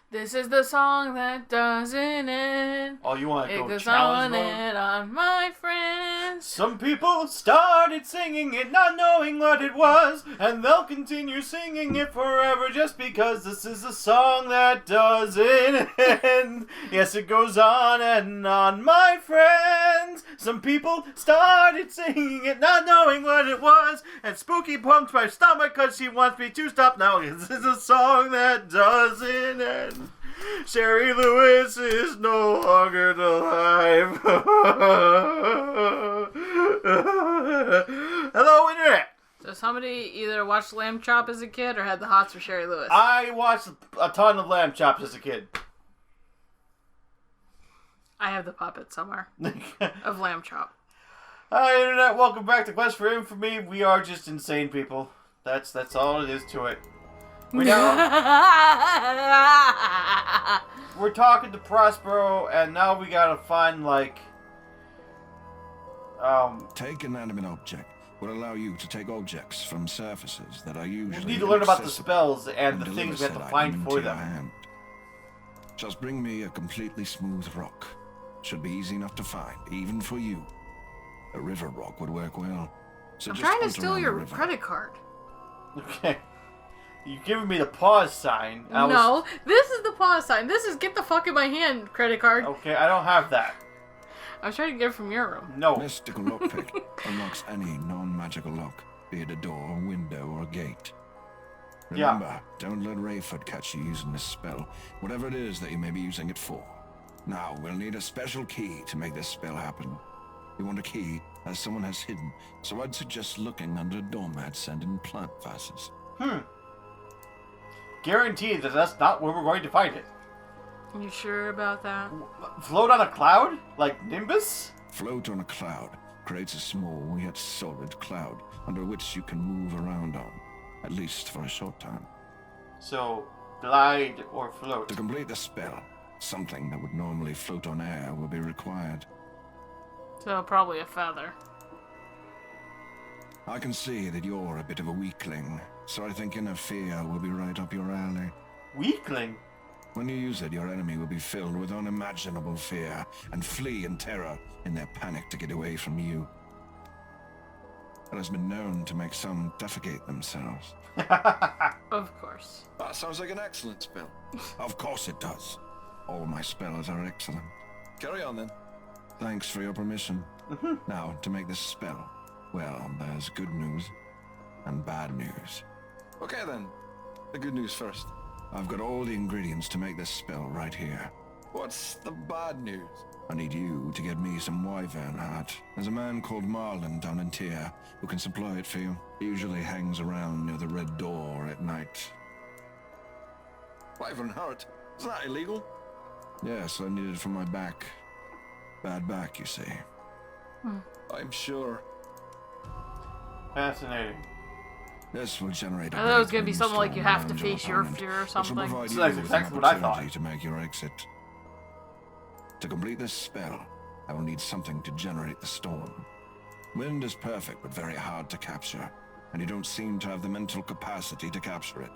This is the song that doesn't end. Oh, you want to It go goes challenge on mode? and on, my friends. Some people started singing it not knowing what it was, and they'll continue singing it forever just because this is a song that doesn't end. Yes, it goes on and on, my friends. Some people started singing it not knowing what it was, and Spooky pumped my stomach because she wants me to stop now. This is a song that doesn't end. Sherry Lewis is no longer alive. Hello, Internet. So somebody either watched Lamb Chop as a kid or had the hots for Sherry Lewis. I watched a ton of Lamb Chops as a kid. I have the puppet somewhere of Lamb Chop. Hi, Internet. Welcome back to Quest for Infamy. We are just insane people. That's all it is to it. We're talking to Prospero, and now we gotta find, like, Take an inanimate object will allow you to take objects from surfaces that are usually we need to learn about the inaccessible spells and the deliver things we have to said find item for into your them. hand. Just bring me a completely smooth rock. Should be easy enough to find, even for you. A river rock would work well. So I'm just trying to hunt steal around your the river. credit card. Okay. You're giving me the pause sign. No, this is the pause sign. This is get the fuck in my hand credit card. Okay, I don't have that. I was trying to get it from your room. No. Mystical lockpick unlocks any non-magical lock, be it a door, window, or gate. Remember, don't let Rayford catch you using this spell, whatever it is that you may be using it for. Now, we'll need a special key to make this spell happen. You want a key, as someone has hidden, so I'd suggest looking under doormats and in plant vases. Guaranteed that that's not where we're going to find it. You sure about that? Float on a cloud? Like Nimbus? Float on a cloud creates a small yet solid cloud under which you can move around on, at least for a short time. So, glide or float. To complete the spell, something that would normally float on air will be required. So probably a feather. I can see that you're a bit of a weakling, so I think inner fear will be right up your alley. Weakling? When you use it, your enemy will be filled with unimaginable fear and flee in terror in their panic to get away from you. It has been known to make some defecate themselves. Of course. That sounds like an excellent spell. Of course it does. All my spells are excellent. Carry on then. Thanks for your permission. Now, to make this spell, well, there's good news and bad news. Okay then. The good news first. I've got all the ingredients to make this spell right here. What's the bad news? I need you to get me some wyvern heart. There's a man called Marlin down in Taargh who can supply it for you. He usually hangs around near the Red Door at night. Wyvern heart? Is that illegal? Yes, I need it for my back. Bad back, you see. I'm sure. Fascinating. This will generate a I thought it was gonna be great something like you have to windstorm face around your opponent, fear or which will something. provide So you that's with exactly an what I opportunity thought. to make your exit. To complete this spell, I will need something to generate the storm. Wind is perfect, but very hard to capture, and you don't seem to have the mental capacity to capture it.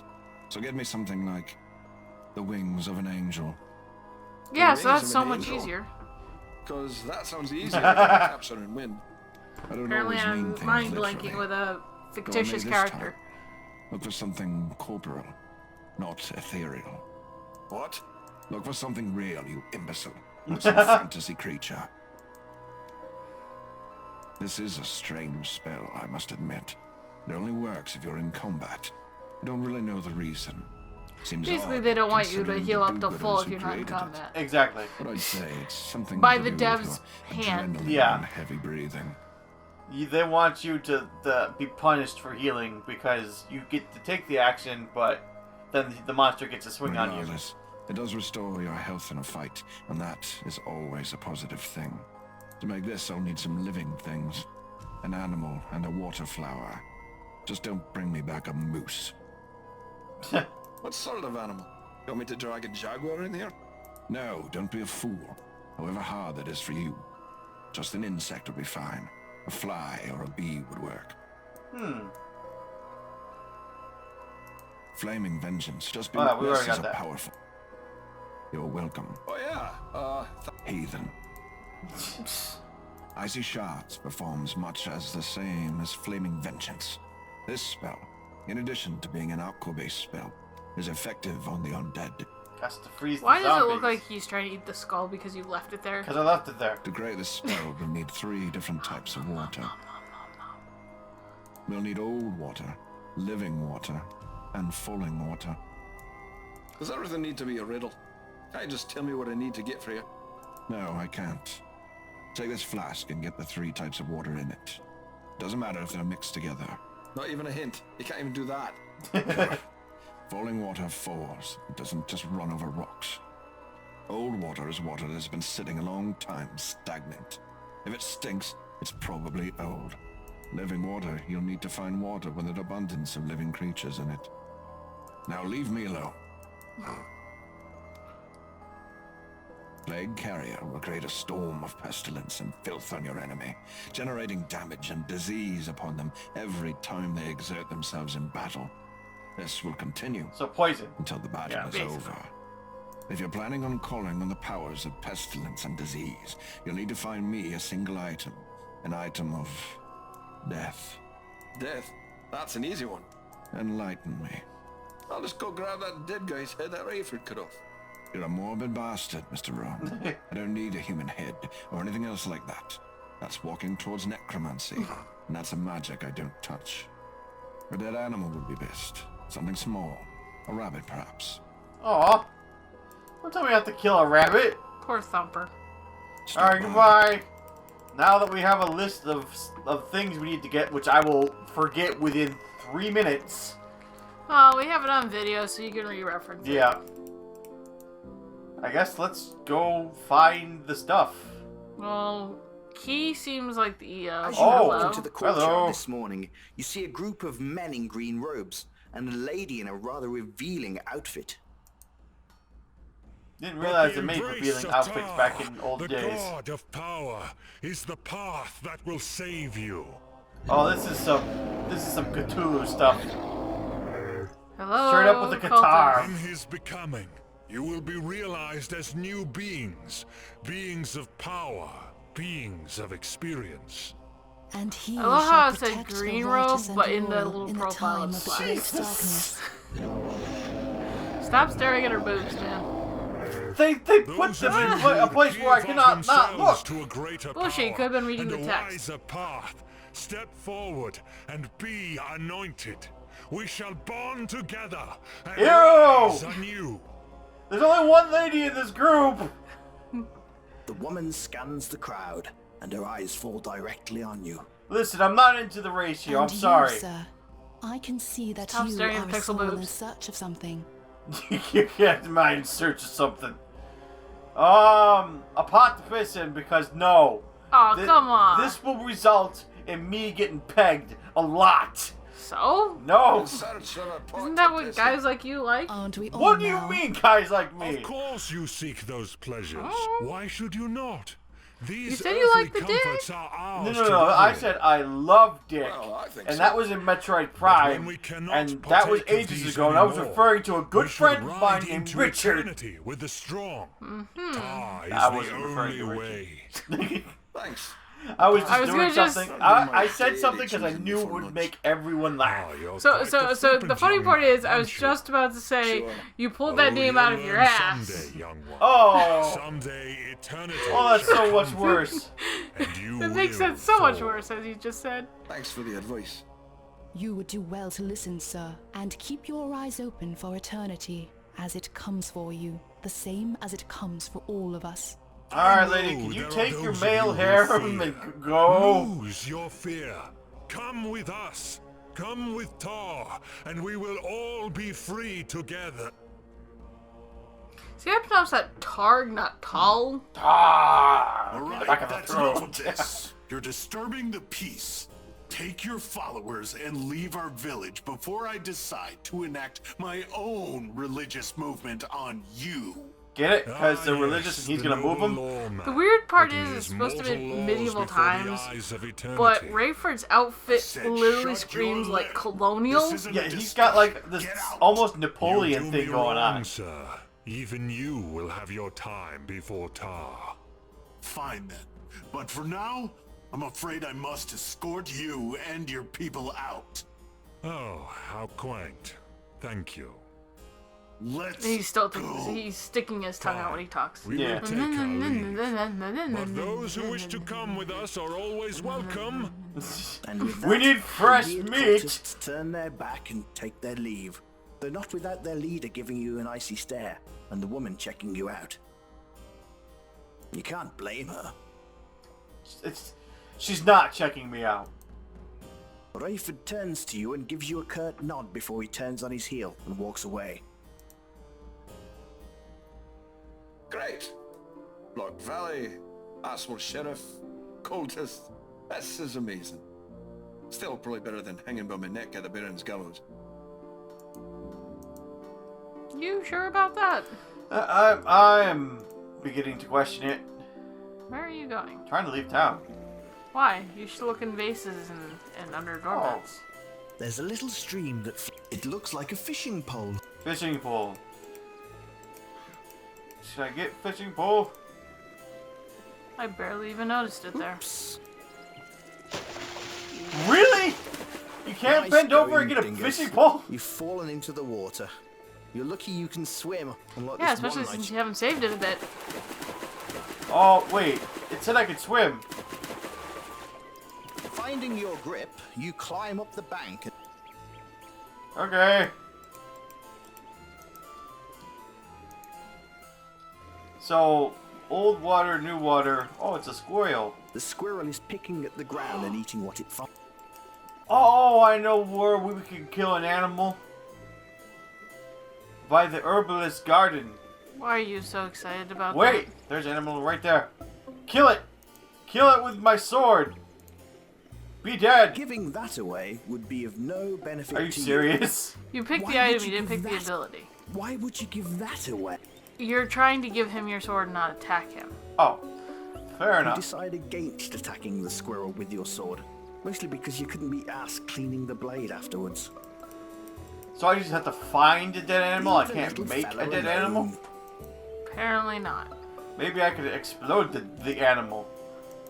So get me something like the wings of an angel. Yeah, The so wings that's of so an much angel. easier. Because that sounds easier than capturing wind. I don't Apparently always mean I'm things mind literally. blanking with a Go on fictitious me this time. character. Look for something corporeal, not ethereal. What? Look for something real, you imbecile. Not some fantasy creature. This is a strange spell, I must admit. It only works if you're in combat. I don't really know the reason. Seems Basically, odd, they don't want you to considering heal the up to full do-gooders if who you're not in created it. combat. Exactly. But I'd say it's something By to the do with dev's your hand. adrenaline Yeah. and heavy breathing. They want you to be punished for healing because you get to take the action, but then the monster gets a swing on you. Regardless, it does restore your health in a fight, and that is always a positive thing. To make this, I'll need some living things. An animal and a water flower. Just don't bring me back a moose. What sort of animal? You want me to drag a jaguar in here? No, don't be a fool. However hard that is for you. Just an insect would be fine. A fly or a bee would work. Flaming vengeance. Just be Oh, we this already got is a that. powerful. You're welcome. Oh yeah, Heathen. Icy Shards performs much as the same as Flaming Vengeance. This spell, in addition to being an aqua-based spell, is effective on the undead. Has to freeze Why the does it zombies. look like he's trying to eat the skull because you left it there? Because I left it there. To create this spell, we'll need 3 different types of water. We'll need old water, living water, and falling water. does everything need to be a riddle? Can't you just tell me what I need to get for you? No, I can't. Take this flask and get the 3 types of water in it. Doesn't matter if they're mixed together. Not even a hint. You can't even do that. Falling water falls. It doesn't just run over rocks. Old water is water that has been sitting a long time, stagnant. If it stinks, it's probably old. Living water, you'll need to find water with an abundance of living creatures in it. Now leave me alone. Plague Carrier will create a storm of pestilence and filth on your enemy, generating damage and disease upon them every time they exert themselves in battle. This will continue So poison. until the battle Yeah, is basically. over. If you're planning on calling on the powers of pestilence and disease, you'll need to find me a single item. An item of death. Death. That's an easy one. Enlighten me. I'll just go grab that dead guy's head that Rayford cut off. You're a morbid bastard, Mr. Rowan. I don't need a human head or anything else like that. That's walking towards necromancy, and that's a magic I don't touch. A dead animal would be best. Something small. A rabbit, perhaps. Aw. Don't tell me I have to kill a rabbit. Poor Thumper. Stop Alright, by. goodbye. Now that we have a list of things we need to get, which I will forget within 3 minutes. Oh, we have it on video, so you can re-reference it. Yeah. I guess let's go find the stuff. Well, Key seems like the, As you Oh, walk into the courtyard hello. this morning, you see a group of men in green robes and a lady in a rather revealing outfit. Didn't realize they made revealing outfits back in old the days. God of power is the path that will save you. Oh, this is some Cthulhu stuff. hello, Straight up with the cultist. guitar. In his becoming, you will be realized as new beings, beings of power, beings of experience. And he I love shall how it said protect the green righteous robe, and but in the loyal little in the profile time it's of like- great darkness. Stop staring at her boobs, man. They put Those them of in you a who place where I give of cannot not themselves look. to a greater Bullshit, you power could have been reading and the a text. wiser path, step forward and be anointed. We shall bond together and Ew! rise anew. There's only one lady in this group. The woman scans the crowd, and her eyes fall directly on you. Listen, I'm not into the ratio. I'm And sorry. You, sir, I can see that Stop you staring at are the a pixel soul in boobs. search of something. You can't mind in search of something. A pot to piss in because no. Oh, Thi- come on. This will result in me getting pegged a lot. So? No. In search of a pot Isn't to that what piss guys like you like? Aren't we all What do you now? mean, guys like me? Of course you seek those pleasures. Oh. Why should you not? These said you earthly liked the dick. comforts are ours No. to I revel said I love Dick, Well, I think and so. that was in Metroid when Prime, we cannot and that was partake of ages these ago. And I was anymore, referring to a we good should friend of ride mine named into Richard. eternity with the strong. Taargh I is wasn't the referring only to way. Thanks. I was I was just doing gonna just- something. My I said daddy something because I choosing knew it for would lunch. make everyone laugh. Ah, you're So, quite so the flippant funny young part is, I man, was aren't you? just about to say, Sure. you pulled that Oh, name you'll out of your learn ass. Someday, young one. Oh, Someday eternity. oh, that's shall so much come, worse. And you It makes will sense so much fall. worse, as you just said. Thanks for the advice. You would do well to listen, sir, and keep your eyes open for eternity, as it comes for you, the same as it comes for all of us. All right, I lady, know can you there are take your those of male you who harem fear. and go? Lose your fear. Come with us. Come with Taargh, and we will all be free together. See, I pronounced that Taargh, not Taargh. Ah, All right, back of the that's throat. enough of this. You're disturbing the peace. Take your followers and leave our village before I decide to enact my own religious movement on you. Get it? Because they're Ah, religious yes, and he's the gonna move noble them. lawman. The weird part Putting is, his it's supposed to be mortal laws medieval before the times, eyes of but eternity. Rayford's outfit Said literally shut screams your like lip. colonial. This isn't Yeah, a he's got like discussion. this Get out. almost You Napoleon do thing me going wrong, on. Sir. Even you will have your time before Taargh. Fine then. But for now, I'm afraid I must escort you and your people out. Oh, how quaint. Thank you. Let's He's still go. he's sticking his tongue out when he talks. We Yeah. will take our leave. But those who wish to come with us are always welcome. And with We that, need fresh the weird meat. cultists turn their back and take their leave. Though not without their leader giving you an icy stare and the woman checking you out. You can't blame her. She's not checking me out. Rayford turns to you and gives you a curt nod before he turns on his heel and walks away. Great. Block Valley, Asshole Sheriff, Cultist. This is amazing. Still probably better than hanging by my neck at the Baron's gallows. You sure about that? I'm beginning to question it. Where are you going? Trying to leave town. Why? You should look in vases and under doormats. There's a little stream that it looks like a fishing pole. Fishing pole. Should I get fishing pole? I barely even noticed it there. Oops. Really? You can't Nice bend over going, and get a dingus. fishing pole? You've fallen into the water. You're lucky you can swim. Unlike Yeah, this especially one since night. you haven't saved it a bit. Oh, wait. It said I could swim. Finding your grip, you climb up the bank. Okay. So, old water, new water. Oh, it's a squirrel. The squirrel is picking at the ground and eating what it finds. Oh, I know where we can kill an animal. By the herbalist garden. Why are you so excited about Wait, there's an animal right there. Kill it. Kill it with my sword. Be dead. Giving that away would be of no benefit Are you to serious? that? You picked Why the would item, you you didn't give pick the that? ability. Why would you give that away? You're trying to give him your sword and not attack him. Oh, fair You enough. decide against attacking the squirrel with your sword. Mostly because you couldn't be asked cleaning the blade afterwards. So I just have to find a dead animal? I Leave the can't little make fellow a dead alone. animal? Apparently not. Maybe I could explode the animal.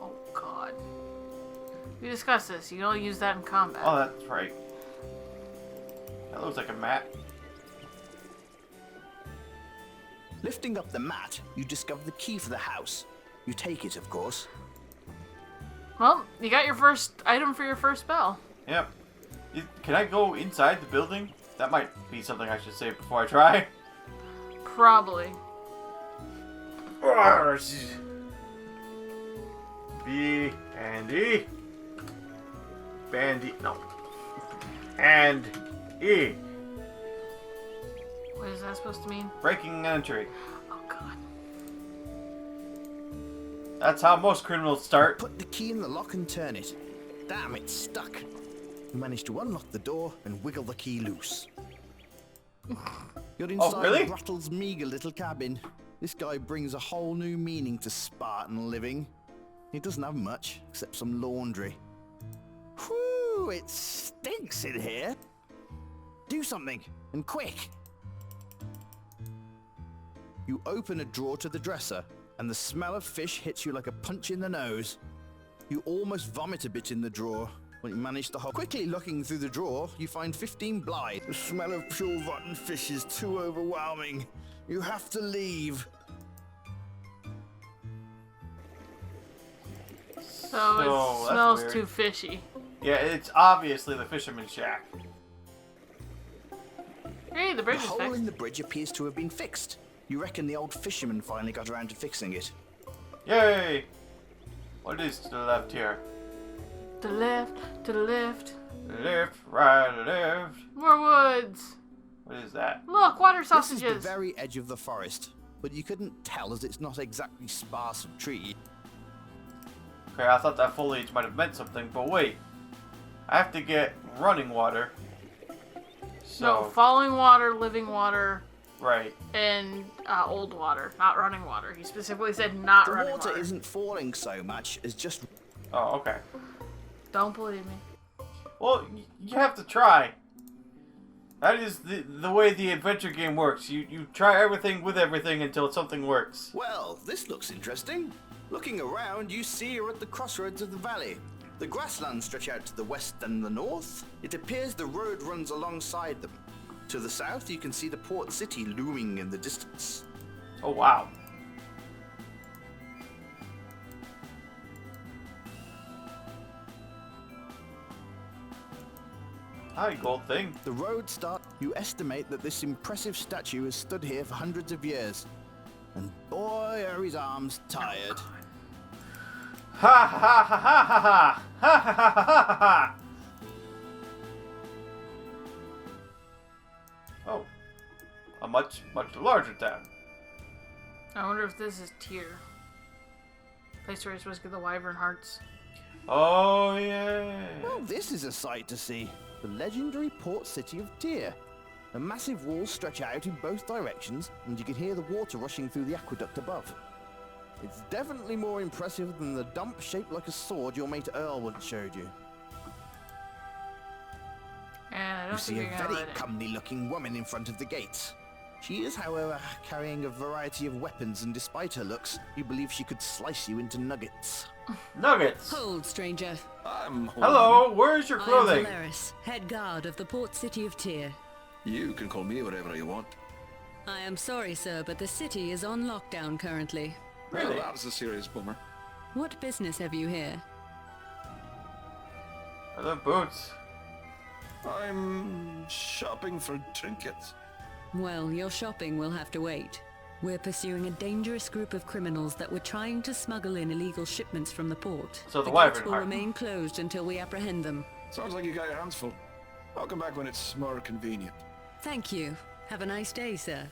Oh god. We discussed this. You can only use that in combat. Oh, that's right. That looks like a mat. Lifting up the mat, you discover the key for the house. You take it, of course. Well, you got your first item for your first spell. Yep. Can I go inside the building? That might be something I should say before I try. Probably. B and E. Bandy. No. And E. What is that supposed to mean? Breaking and entry. Oh god. That's how most criminals start. Put the key in the lock and turn it. Damn, it's stuck. You manage to unlock the door and wiggle the key loose. You're inside really? Rattle's meager little cabin. This guy brings a whole new meaning to Spartan living. He doesn't have much, except some laundry. Whew, it stinks in here. Do something, and quick. You open a drawer to the dresser, and the smell of fish hits you like a punch in the nose. You almost vomit a bit in the drawer, when you manage to hold. Quickly looking through the drawer, you find 15 blind. The smell of pure rotten fish is too overwhelming. You have to leave. So So, it that's smells weird. too fishy. Yeah, it's obviously the fisherman's shack. Hey, the The bridge is hole fixed. in the bridge appears to have been fixed. You reckon the old fisherman finally got around to fixing it. Yay! What is to the left here? To the left, to the left. Left, right, left. More woods. What is that? Look, water This is sausages. the very edge of the forest, but you couldn't tell as it's not exactly sparse of trees. Okay, I thought that foliage might have meant something, but wait. I have to get running water. So, No, falling water, living water, right. and old water, not running water. He specifically said not The running water water. isn't falling so much as just... Oh, okay. Don't believe me. Well, you have to try. That is the way the adventure game works. You try everything with everything until something works. Well, this looks interesting. Looking around, you see you're at the crossroads of the valley. The grasslands stretch out to the west and the north. It appears the road runs alongside them. To the south, you can see the port city looming in the distance. Oh, wow. Hi, gold thing. The road starts. You estimate that this impressive statue has stood here for hundreds of years. And boy, are his arms tired. Ha ha ha ha ha ha ha ha ha ha ha. Oh, a much larger town. I wonder if this is Taargh. Place where you're supposed to get the wyvern hearts. Oh yeah. Well, this is a sight to see. The legendary port city of Taargh. The massive walls stretch out in both directions, and you can hear the water rushing through the aqueduct above. It's definitely more impressive than the dump shaped like a sword your mate Earl once showed you. And I You don't see think a you're gonna very let it. comely-looking woman in front of the gates. She is, however, carrying a variety of weapons, and despite her looks, you believe she could slice you into nuggets. Nuggets. Hold, stranger. I'm home. Hello, where's your I am clothing? Valeris, head guard of the port city of Taargh. You can call me whatever you want. I am sorry, sir, but the city is on lockdown currently. Really? Well, that's a serious bummer. What business have you here? Are the boots? I'm shopping for trinkets. Well, your shopping will have to wait. We're pursuing a dangerous group of criminals that were trying to smuggle in illegal shipments from the port. So the gates wyvern will heart. remain closed until we apprehend them. Sounds like you got your hands full. I'll come back when it's more convenient. Thank you. Have a nice day, sir.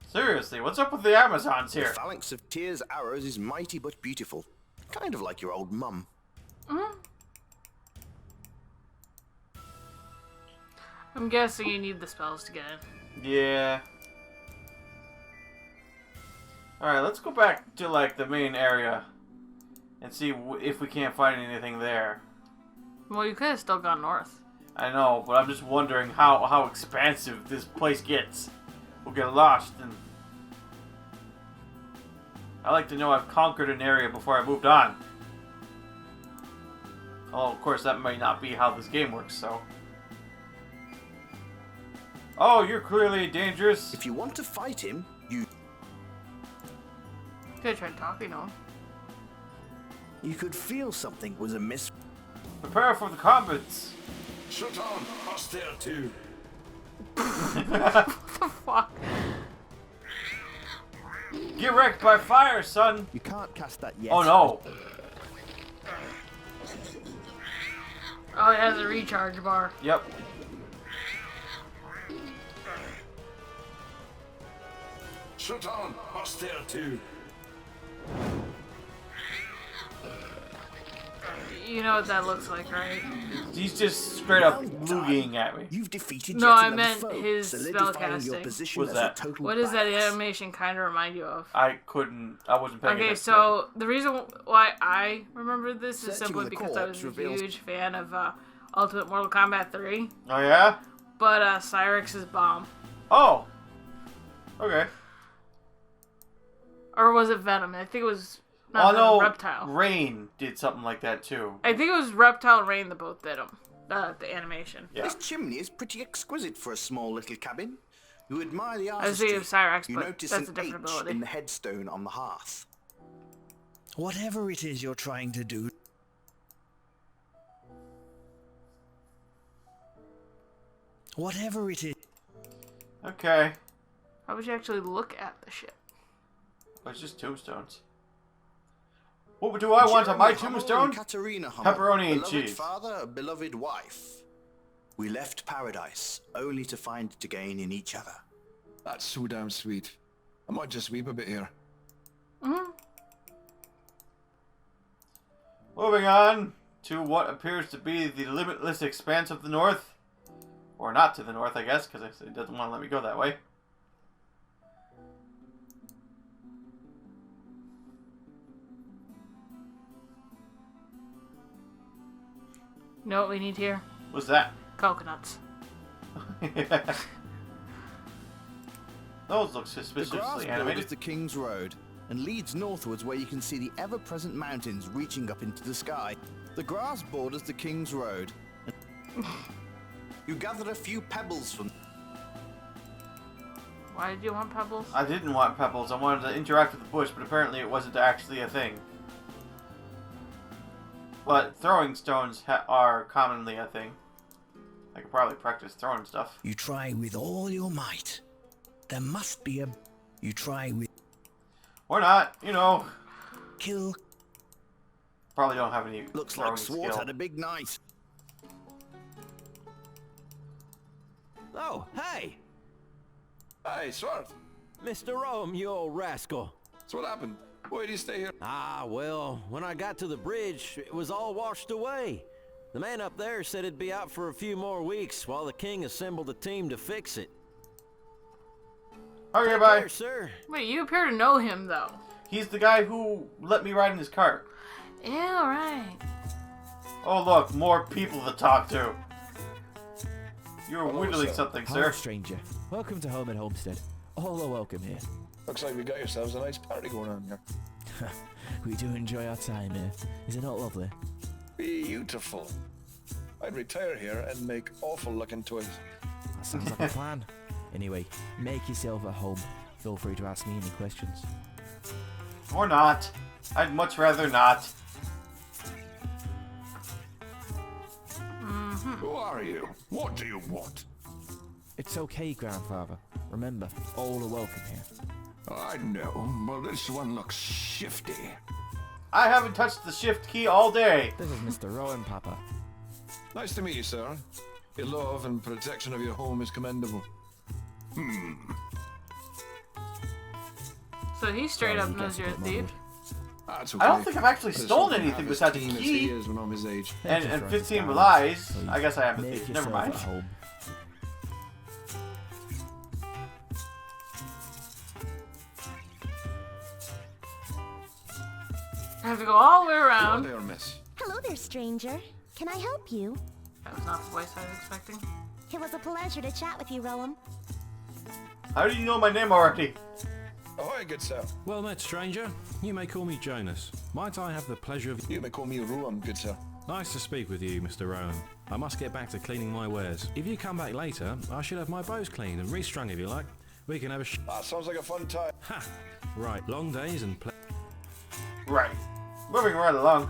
Seriously, what's up with the Amazons The here? phalanx of Taargh's arrows is mighty but beautiful. Kind of like your old mum. I'm guessing you need the spells to get in. Yeah. Alright, let's go back to, like, the main area and see if we can't find anything there. Well, you could have still gone north. I know, but I'm just wondering how expansive this place gets. We'll get lost, and I like to know I've conquered an area before I moved on. Oh, of course, that may not be how this game works, so. Oh, you're clearly dangerous. If you want to fight him, you Could have tried talking to him. could feel something was amiss. Prepare for the combats. Shut on, hostile too. What the fuck? Get wrecked by fire, son. You can't cast that yet. Oh no. Oh, it has a recharge bar. Yep. Shut on, hostile too. You know what that looks like, right? He's just straight up looging at me. You've defeated No, yet I another meant foe, his solidifying your spellcasting. position What's as that? a total What does that badass. animation kind of remind you of? I wasn't paying Okay, attention. so the reason why I remember this is Searching simply the because I corpse was a reveals- huge fan of Ultimate Mortal Kombat 3, Oh yeah? but Cyrix's bomb. Oh. Okay. Or was it Venom? I think it was Oh not Venom, no, Reptile. Rain did something like that too. I think it was Reptile and Rain that both did them. The animation. Yeah. This chimney is pretty exquisite for a small little cabin. You admire the I was thinking artistry. of Cyrix, You but notice that's a an different H ability. in the headstone on the hearth. Whatever it is you're trying to do, whatever it is, Okay. How would you actually look at the shit? Oh, it's just tombstones. What do I want on my Jeremy Hummel tombstone? and Katerina Hummel, Pepperoni and beloved cheese. father, a beloved wife. We left paradise, only to find it again in each other. That's so damn sweet. I might just weep a bit here. Moving on to what appears to be the limitless expanse of the north. Or not to the north, I guess, because it doesn't want to let me go that way. You know what we need here? What's that? Coconuts. Those look The grass suspiciously borders animated. the King's Road and leads northwards where you can see the ever-present mountains reaching up into the sky. The grass borders the King's Road. You gather a few pebbles from... Why did you want pebbles? I didn't want pebbles. I wanted to interact with the bush, but apparently it wasn't actually a thing. But throwing stones are commonly a thing. I could probably practice throwing stuff. You try with all your might. There must be a... You try with... Or not, you know. Kill... Probably don't have any Looks throwing like Swart skill. had a big night. Oh, hey! Hey, Swart. Mr. Rome, you old rascal. So what happened? Why did you stay here? Ah, well, when I got to the bridge, it was all washed away. The man up there said it'd be out for a few more weeks while the king assembled a team to fix it. Okay, Take bye. care, sir. Wait, you appear to know him, though. He's the guy who let me ride in his cart. Yeah, right. Oh, look, more people to talk to. You're Hello, whittling sir. something, Hello, sir. stranger. Welcome to home at Homestead. All are welcome here. Looks like we got yourselves a nice party going on here. We do enjoy our time here. Is it not lovely? Beautiful. I'd retire here and make awful looking toys. That sounds like a plan. Anyway, make yourself at home. Feel free to ask me any questions. Or not. I'd much rather not. Who are you? What do you want? It's okay, grandfather. Remember, all are welcome here. I know, but this one looks shifty. I haven't touched the shift key all day. This is Mr. Rowan, Papa. Nice to meet you, sir. Your love and protection of your home is commendable. So he straight up He knows gets a you're a bit thief. muddled. That's okay. I don't think I've actually But it's stolen something anything half as besides the keen as key. he is when I'm his age. Thank And you for 15 understanding. lies. Please, I guess I am a make thief. Never yourself mind. at home. I have to go all the way Hello around. there, miss. Hello there, stranger. Can I help you? That was not the voice I was expecting. It was a pleasure to chat with you, Rowan. How do you know my name already? Ahoy, good sir. Well met, stranger. You may call me Jonas. Might I have the pleasure of... You may call me Ruam, good sir. Nice to speak with you, Mr. Rowan. I must get back to cleaning my wares. If you come back later, I should have my bows cleaned and restrung if you like. We can have a That sounds like a fun time. Ha! Right, long days and Right. Moving right along.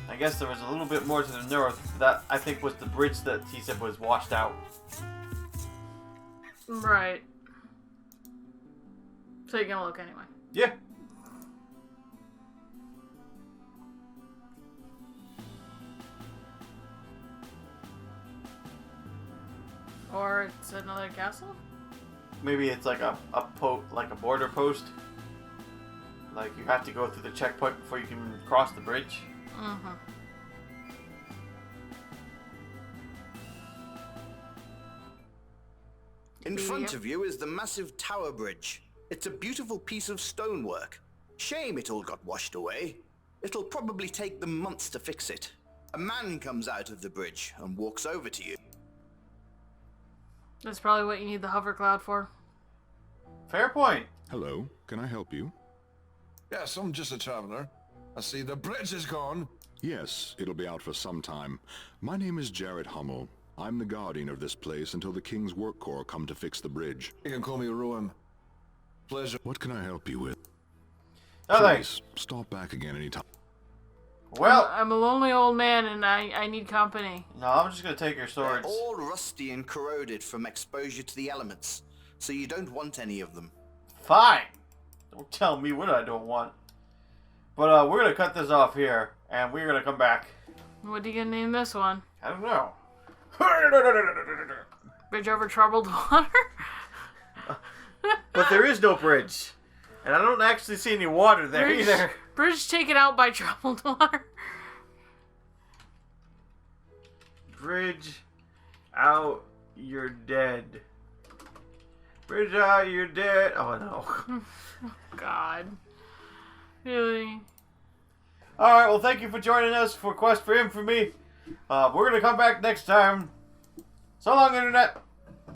I guess there was a little bit more to the north. That, I think, was the bridge that he said was washed out. Right. So you're gonna look anyway. Yeah. Or it's another castle? Maybe it's like a border post. Like you have to go through the checkpoint before you can cross the bridge. Mm-hmm. In front of you is the massive Tower Bridge. It's a beautiful piece of stonework. Shame it all got washed away. It'll probably take them months to fix it. A man comes out of the bridge and walks over to you. That's probably what you need the hover cloud for. Fair point. Hello, can I help you? Yes, I'm just a traveler. I see the bridge is gone. Yes, it'll be out for some time. My name is Jared Hummel. I'm the guardian of this place until the King's Work Corps come to fix the bridge. You can call me Ruam. Pleasure. What can I help you with? Oh, thanks. Please, stop back again anytime. Well, I'm a lonely old man and I need company. no, I'm just gonna take your swords. They're all rusty and corroded from exposure to the elements, so you don't want any of them. Fine. Don't tell me what I don't want. But we're gonna cut this off here, and we're gonna come back. What are you gonna name this one? I don't know. Bridge over troubled water? But there is no bridge, and I don't actually see any water there either. Bridge taken out by troubled water. Bridge out, you're dead. Bridge out, you're dead. Oh no. God. Really? Alright, well thank you for joining us for Quest for Infamy. We're gonna come back next time. So long, Internet.